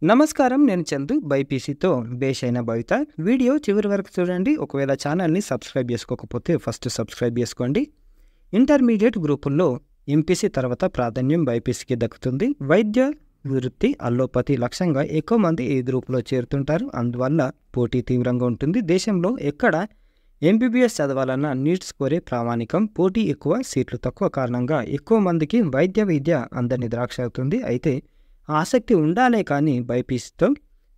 నమస్కారం. నేను చందు బైపీసీతో బేస్ అయిన భవిత. వీడియో చివరి వరకు చూడండి. ఒకవేళ ఛానల్ని సబ్స్క్రైబ్ చేసుకోకపోతే ఫస్ట్ సబ్స్క్రైబ్ చేసుకోండి. ఇంటర్మీడియట్ గ్రూపుల్లో ఎంపీసీ తర్వాత ప్రాధాన్యం బైపీసీకి దక్కుతుంది. వైద్య వృత్తి అల్లోపతి లక్ష్యంగా ఎక్కువ మంది ఈ గ్రూపులో చేరుతుంటారు. అందువల్ల పోటీ తీవ్రంగా ఉంటుంది. దేశంలో ఎక్కడ ఎంబీబీఎస్ చదవాలన్నా నీట్ స్కోరే ప్రామాణికం. పోటీ ఎక్కువ, సీట్లు తక్కువ కారణంగా ఎక్కువ మందికి వైద్య విద్య అందని ద్రాక్ష అవుతుంది. అయితే ఆసక్తి ఉండాలే కానీ బైపీసీతో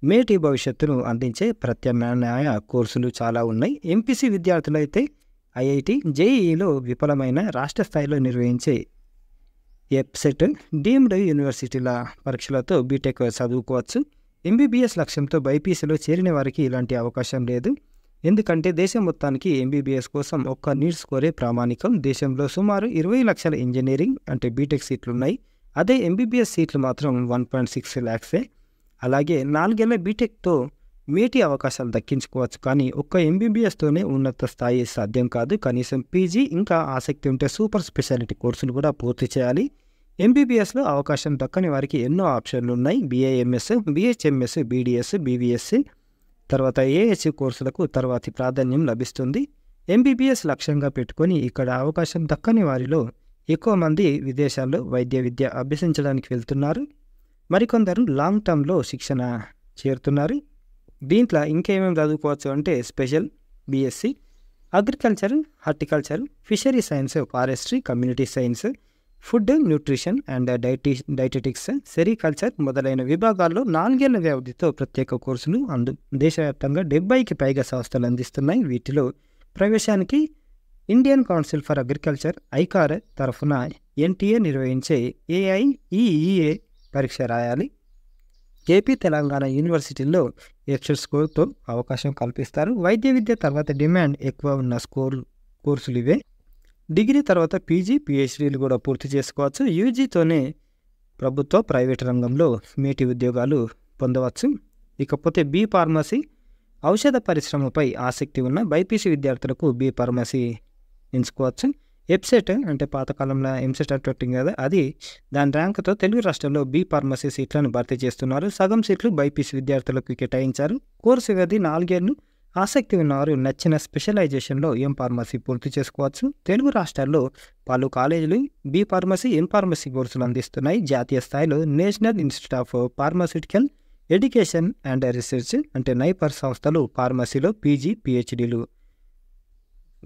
మేటి భవిష్యత్తును అందించే ప్రత్యామ్నాయ కోర్సులు చాలా ఉన్నాయి. ఎంపీసీ విద్యార్థులైతే ఐఐటి, జేఈఈలో విఫలమైన రాష్ట్ర స్థాయిలో నిర్వహించే ఎప్సెట్, డీమ్డ్ యూనివర్సిటీల పరీక్షలతో బీటెక్ చదువుకోవచ్చు. ఎంబీబీఎస్ లక్ష్యంతో బైపీసీలో చేరిన వారికి ఇలాంటి అవకాశం లేదు. ఎందుకంటే దేశం మొత్తానికి ఎంబీబీఎస్ కోసం ఒక్క నీట్ స్కోరే ప్రామాణికం. దేశంలో సుమారు 20 లక్షల ఇంజనీరింగ్ అంటే బీటెక్ సీట్లున్నాయి. అదే ఎంబీబీఎస్ సీట్లు మాత్రం 1.6 lakhs. అలాగే 4 ఏళ్ల బీటెక్తో మేటి అవకాశాలు దక్కించుకోవచ్చు. కానీ ఒక్క ఎంబీబీఎస్తోనే ఉన్నత స్థాయి సాధ్యం కాదు. కనీసం పీజీ, ఇంకా ఆసక్తి ఉంటే సూపర్ స్పెషాలిటీ కోర్సులు కూడా పూర్తి చేయాలి. ఎంబీబీఎస్లో అవకాశం దక్కని వారికి ఎన్నో ఆప్షన్లు ఉన్నాయి. బీఏఎంఎస్, బీహెచ్ఎంఎస్, బీడీఎస్, బీవీఎస్ తర్వాత ఏహెచ్ కోర్సులకు తర్వాతి ప్రాధాన్యం లభిస్తుంది. ఎంబీబీఎస్ లక్ష్యంగా పెట్టుకొని ఇక్కడ అవకాశం దక్కని వారిలో ఎక్కువ మంది విదేశాల్లో వైద్య విద్య అభ్యసించడానికి వెళ్తున్నారు. మరికొందరు లాంగ్ టర్మ్లో శిక్షణ చేరుతున్నారు. దీంట్లో ఇంకేమేమి చదువుకోవచ్చు అంటే special BSc, agriculture, horticulture, fishery science, forestry, community science, food, nutrition and dietetics, sericulture మొదలైన విభాగాల్లో 4 ఏళ్ల వ్యవధితో ప్రత్యేక కోర్సులు దేశవ్యాప్తంగా 70కి పైగా సంస్థలు అందిస్తున్నాయి. వీటిలో ప్రవేశానికి Indian council for agriculture ICAR తరఫున ఎన్టీఏ నిర్వహించే ఏఐఈఈఏ పరీక్ష రాయాలి. ఏపీ, తెలంగాణ యూనివర్సిటీల్లో ఎక్సెల్ స్కోర్తో అవకాశం కల్పిస్తారు. వైద్య విద్య తర్వాత డిమాండ్ ఎక్కువ ఉన్న కోర్సులు ఇవే. డిగ్రీ తర్వాత పీజీ, పిహెచ్డీలు కూడా పూర్తి చేసుకోవచ్చు. యూజీతోనే ప్రభుత్వ, ప్రైవేట్ రంగంలో మేటి ఉద్యోగాలు పొందవచ్చు. ఇకపోతే బీ ఫార్మసీ, ఔషధ పరిశ్రమపై ఆసక్తి ఉన్న బైపీసీ విద్యార్థులకు బీ ఫార్మసీ ఎంచుకోవచ్చు. ఎప్సెట్ అంటే పాతకాలంలో ఎంసెట్ అంటుంది కదా, అది దాని ర్యాంకుతో తెలుగు రాష్ట్రాల్లో బీ ఫార్మసీ సీట్లను భర్తీ చేస్తున్నారు. సగం సీట్లు బైపీసీ విద్యార్థులకు కేటాయించారు. కోర్సు వ్యవధి 4 ఏళ్లు. ఆసక్తి ఉన్నవారు నచ్చిన స్పెషలైజేషన్లో ఎం ఫార్మసీ పూర్తి చేసుకోవచ్చు. తెలుగు రాష్ట్రాల్లో పలు కాలేజీలు బీ ఫార్మసీ, ఎం ఫార్మసీ కోర్సులు అందిస్తున్నాయి. జాతీయ స్థాయిలో national institute of pharmaceutical education and research అంటే నైపర్ సంస్థలు ఫార్మసీలో పీజీ, పిహెచ్డీలు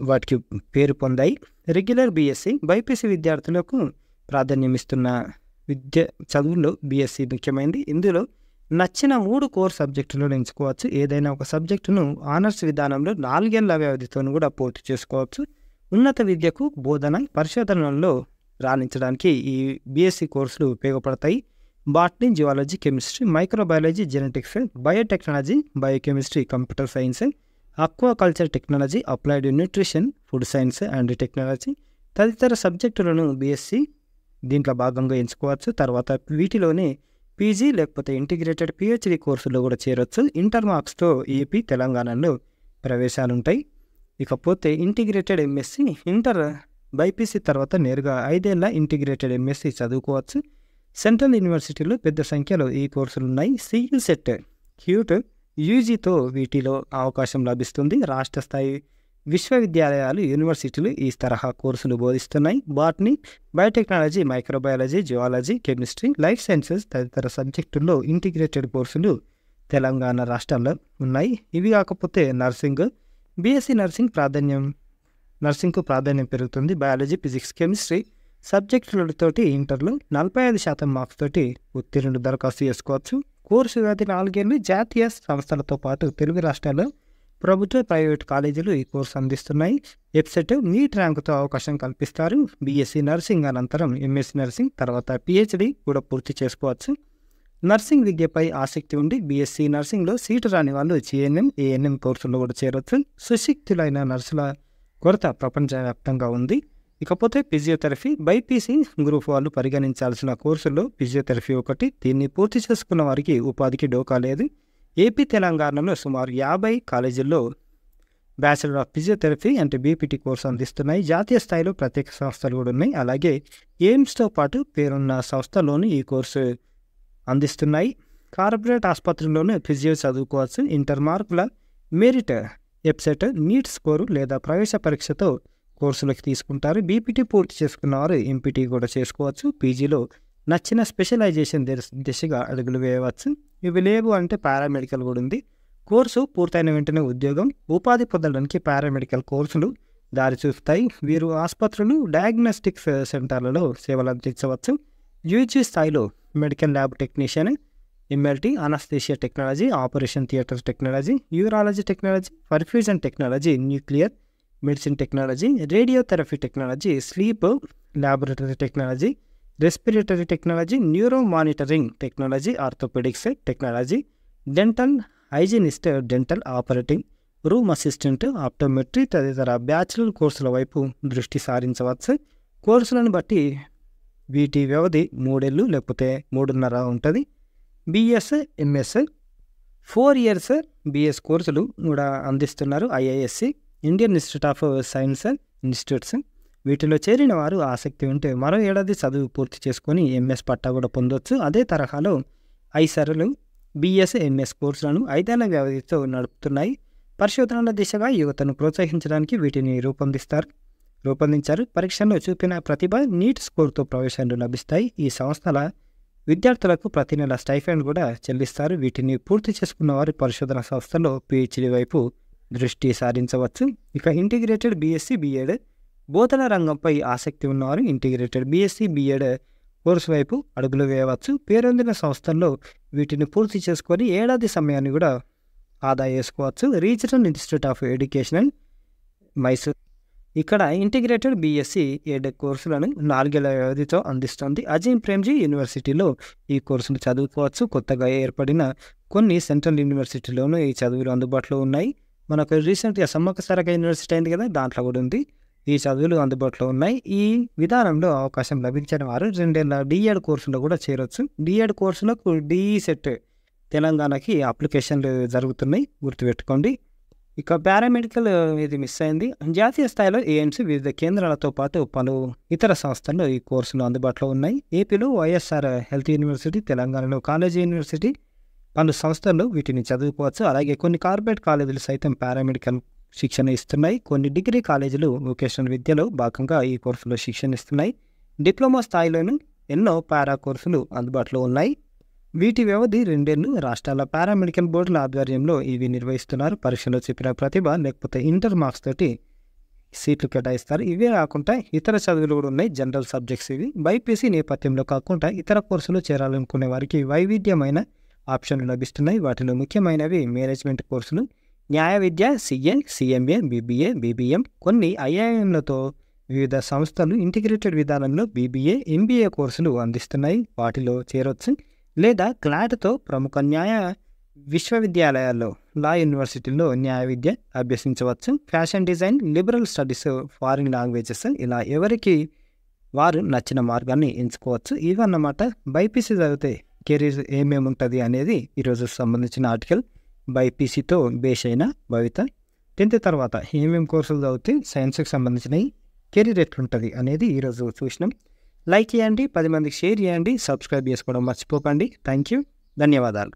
వాటికి పేరు పొందాయి. రెగ్యులర్ బీఎస్సీ, బైపీసీ విద్యార్థులకు ప్రాధాన్యం ఇస్తున్న విద్య చదువుల్లో బీఎస్సీ ముఖ్యమైనది. ఇందులో నచ్చిన 3 కోర్ సబ్జెక్టులను ఎంచుకోవచ్చు. ఏదైనా ఒక సబ్జెక్టును ఆనర్స్ విధానంలో 4 ఏళ్ల వ్యవధితో కూడా పూర్తి చేసుకోవచ్చు. ఉన్నత విద్యకు, బోధన, పరిశోధనల్లో రాణించడానికి ఈ బీఎస్సీ కోర్సులు ఉపయోగపడతాయి. Botany, geology, chemistry, microbiology, genetics, biotechnology, biochemistry, computer science, aquaculture technology, applied nutrition, food science and technology తదితర సబ్జెక్టులను బీఎస్సీ దీంట్లో భాగంగా ఎంచుకోవచ్చు. తర్వాత వీటిలోనే పీజీ లేకపోతే ఇంటిగ్రేటెడ్ పిహెచ్డీ కోర్సులో కూడా చేరవచ్చు. ఇంటర్ మార్క్స్తో ఏపీ, తెలంగాణలో ప్రవేశాలుంటాయి. ఇకపోతే ఇంటిగ్రేటెడ్ ఎంఎస్సీ, ఇంటర్ బైపీసీ తర్వాత నేరుగా 5 ఏళ్ల ఇంటిగ్రేటెడ్ ఎంఎస్సీ చదువుకోవచ్చు. సెంట్రల్ యూనివర్సిటీలో పెద్ద సంఖ్యలో ఈ కోర్సులు ఉన్నాయి. సియు సెట్, క్యూట్, యూజీతో వీటిలో అవకాశం లభిస్తుంది. రాష్ట్ర స్థాయి విశ్వవిద్యాలయాలు, యూనివర్సిటీలు ఈ తరహా కోర్సులు బోధిస్తున్నాయి. Botany, biotechnology, microbiology, geology, chemistry, life sciences తదితర సబ్జెక్టుల్లో ఇంటిగ్రేటెడ్ కోర్సులు తెలంగాణ రాష్ట్రంలో ఉన్నాయి. ఇవి కాకపోతే నర్సింగ్, బీఎస్సీ నర్సింగ్కు ప్రాధాన్యం పెరుగుతుంది. బయాలజీ, ఫిజిక్స్, కెమిస్ట్రీ సబ్జెక్టులతోటి ఇంటర్లో 45% మార్క్స్ తోటి ఉత్తీర్ణులు దరఖాస్తు చేసుకోవచ్చు. కోర్సు వ్యవధి 4 ఏళ్లు. జాతీయ సంస్థలతో పాటు తెలుగు రాష్ట్రాల్లో ప్రభుత్వ, ప్రైవేట్ కాలేజీలు ఈ కోర్సు అందిస్తున్నాయి. ఎప్సెట్, నీట్ ర్యాంకుతో అవకాశం కల్పిస్తారు. బీఎస్సీ నర్సింగ్ అనంతరం ఎంఎస్సీ నర్సింగ్ తర్వాత పిహెచ్డీ కూడా పూర్తి చేసుకోవచ్చు. నర్సింగ్ విద్యపై ఆసక్తి ఉండి బీఎస్సీ నర్సింగ్లో సీటు రాని వాళ్ళు జిఎన్ఎం, ఏఎన్ఎం కోర్సుల్లో కూడా చేరవచ్చు. సుశిక్తులైన నర్సుల కొరత ప్రపంచవ్యాప్తంగా ఉంది. ఇకపోతే ఫిజియోథెరపీ, బైపీసీ గ్రూప్ వాళ్ళు పరిగణించాల్సిన కోర్సుల్లో ఫిజియోథెరపీ ఒకటి. దీన్ని పూర్తి చేసుకున్న వారికి ఉపాధికి డోకా లేదు. ఏపీ, తెలంగాణలో సుమారు 50 కాలేజీల్లో బ్యాచిలర్ ఆఫ్ ఫిజియోథెరపీ అంటే బీపీటీ కోర్సు అందిస్తున్నాయి. జాతీయ స్థాయిలో ప్రత్యేక సంస్థలు కూడా ఉన్నాయి. అలాగే ఎయిమ్స్తో పాటు పేరున్న సంస్థలోని ఈ కోర్సు అందిస్తున్నాయి. కార్పొరేట్ ఆసుపత్రుల్లోనే ఫిజియో చదువుకోవచ్చు. ఇంటర్ మార్కుల మెరిట్, ఎప్సెట్, నీట్ స్కోరు లేదా ప్రవేశ పరీక్షతో కోర్సులకు తీసుకుంటారు. బీపీటీ పూర్తి చేసుకున్నవారు ఎంపీటీ కూడా చేసుకోవచ్చు. పీజీలో నచ్చిన స్పెషలైజేషన్ దిశగా అడుగులు వేయవచ్చు. ఇవి లేవు అంటే పారామెడికల్ కూడా ఉంది. కోర్సు పూర్తయిన వెంటనే ఉద్యోగం, ఉపాధి పొందడానికి పారామెడికల్ కోర్సులు దారి చూపుతాయి. వీరు ఆసుపత్రులు, డయాగ్నోస్టిక్స్ సెంటర్లలో సేవలు అందించవచ్చు. యూజీ స్థాయిలో medical lab technician, MLT, anaesthesia technology, operation theatre technology, urology technology, perfusion technology, nuclear medicine technology, radiotherapy technology, sleep laboratory technology, respiratory technology, neuro monitoring technology, orthopaedics technology, dental hygienist, dental operating room assistant, optometry తదితర bachelor కోర్సుల వైపు దృష్టి సారించవచ్చు. కోర్సులను బట్టి వీటి వ్యవధి 3 ఏళ్ళు లేకపోతే 3.5 ఉంటుంది. బిఎస్, ఎంఎస్ 4 ఇయర్స్ బిఎస్ కోర్సులు కూడా అందిస్తున్నారు. IISc, Indian institute of science institutes. వీటిలో చేరిన వారు ఆసక్తి ఉంటే మరో ఏడాది చదువు పూర్తి చేసుకొని ఎంఎస్ పట్టా కూడా పొందవచ్చు. అదే తరహాలో ఐసర్లు బిఎస్, ఎంఎస్ కోర్సులను 5 ఏళ్ల వ్యవధితో నడుపుతున్నాయి. పరిశోధనల దిశగా యువతను ప్రోత్సహించడానికి వీటిని రూపొందించారు. పరీక్షల్లో చూపిన ప్రతిభ, నీట్ స్కోర్తో ప్రవేశాలు లభిస్తాయి. ఈ సంస్థల విద్యార్థులకు ప్రతి నెల స్టైఫండ్ కూడా చెల్లిస్తారు. వీటిని పూర్తి చేసుకున్న వారి పరిశోధన సంస్థల్లో పిహెచ్డి వైపు దృష్టి సారించవచ్చు. ఇక ఇంటిగ్రేటెడ్ బీఎస్సీ, బీఎడ్ బోధన రంగంపై ఆసక్తి ఉన్నవారు ఇంటిగ్రేటెడ్ బీఎస్సీ, బీఎడ్ కోర్సు వైపు అడుగులు వేయవచ్చు. పేరొందిన సంస్థల్లో వీటిని పూర్తి చేసుకొని ఏడాది సమయాన్ని కూడా ఆదా చేసుకోవచ్చు. Regional institute of education Mysore ఇక్కడ ఇంటిగ్రేటెడ్ బీఎస్సీ ఎడ్ కోర్సులను 4 ఏళ్ల వ్యవధితో అందిస్తుంది. అజీం ప్రేమ్జీ యూనివర్సిటీలో ఈ కోర్సులు చదువుకోవచ్చు. కొత్తగా ఏర్పడిన కొన్ని సెంట్రల్ యూనివర్సిటీలోనూ ఈ చదువులు అందుబాటులో ఉన్నాయి. మనకు రీసెంట్గా సమ్మక్క సారక్క యూనివర్సిటీ అయింది కదా, దాంట్లో కూడా ఉంది. ఈ చదువులు అందుబాటులో ఉన్నాయి. ఈ విధానంలో అవకాశం లభించిన వారు 2 ఏళ్ల డిఎడ్ కోర్సులో కూడా చేరవచ్చు. డిఎడ్ కోర్సులకు డిఈ సెట్ తెలంగాణకి అప్లికేషన్లు జరుగుతున్నాయి, గుర్తుపెట్టుకోండి. ఇక పారామెడికల్ ఇది మిస్ అయింది. జాతీయ స్థాయిలో ఏఎన్సీ వివిధ కేంద్రాలతో పాటు పలు ఇతర సంస్థల్లో ఈ కోర్సులు అందుబాటులో ఉన్నాయి. ఏపీలో వైఎస్ఆర్ హెల్త్ యూనివర్సిటీ, తెలంగాణలో కాలేజీ యూనివర్సిటీ పలు సంస్థల్లో వీటిని చదువుకోవచ్చు. అలాగే కొన్ని కార్పొరేట్ కాలేజీలు సైతం పారామెడికల్ శిక్షణ ఇస్తున్నాయి. కొన్ని డిగ్రీ కాలేజీలు వొకేషనల్ విద్యలో భాగంగా ఈ కోర్సులో శిక్షణ ఇస్తున్నాయి. డిప్లొమా స్థాయిలోనూ ఎన్నో పారా కోర్సులు అందుబాటులో ఉన్నాయి. వీటి వ్యవధి 2 ఏళ్ళు. రాష్ట్రాల పారామెడికల్ బోర్డుల ఆధ్వర్యంలో ఇవి నిర్వహిస్తున్నారు. పరీక్షలో చెప్పిన ప్రతిభ లేకపోతే ఇంటర్ మార్క్స్ తోటి సీట్లు కేటాయిస్తారు. ఇవే కాకుండా ఇతర చదువులు కూడా ఉన్నాయి, జనరల్ సబ్జెక్ట్స్. ఇవి బైపీసీ నేపథ్యంలో కాకుండా ఇతర కోర్సులు చేరాలనుకునే వారికి వైవిధ్యమైన ఆప్షన్లు లభిస్తున్నాయి. వాటిలో ముఖ్యమైనవి మేనేజ్మెంట్ కోర్సులు, న్యాయ విద్య, సిఏ, సిఎంఏ, బీబీఏ, బీబీఎం. కొన్ని ఐఐఎంలతో వివిధ సంస్థలు ఇంటిగ్రేటెడ్ విధానంలో బీబీఏ, ఎంబీఏ కోర్సులు అందిస్తున్నాయి. వాటిలో చేరవచ్చు. లేదా క్లాట్తో ప్రముఖ న్యాయ విశ్వవిద్యాలయాల్లో, లా యూనివర్సిటీల్లో న్యాయ విద్య అభ్యసించవచ్చు. Fashion design, liberal studies, foreign languages, ఇలా ఎవరికి వారు నచ్చిన మార్గాన్ని ఎంచుకోవచ్చు. ఇవన్నమాట బైపీసీ చదివితే కెరీర్ ఏమేమి ఉంటుంది అనేది ఈరోజు సంబంధించిన ఆర్టికల్. బైపీసీతో బేస్ అయిన భవిత 10th తర్వాత ఏమేమి కోర్సులు చదివితే సైన్స్కి సంబంధించినవి కెరీర్ ఎట్లుంటుంది అనేది ఈరోజు చూసినాం. లైక్ చేయండి, 10 మందికి షేర్ చేయండి, సబ్స్క్రైబ్ చేసుకోవడం మర్చిపోకండి. థ్యాంక్ యూ, ధన్యవాదాలు.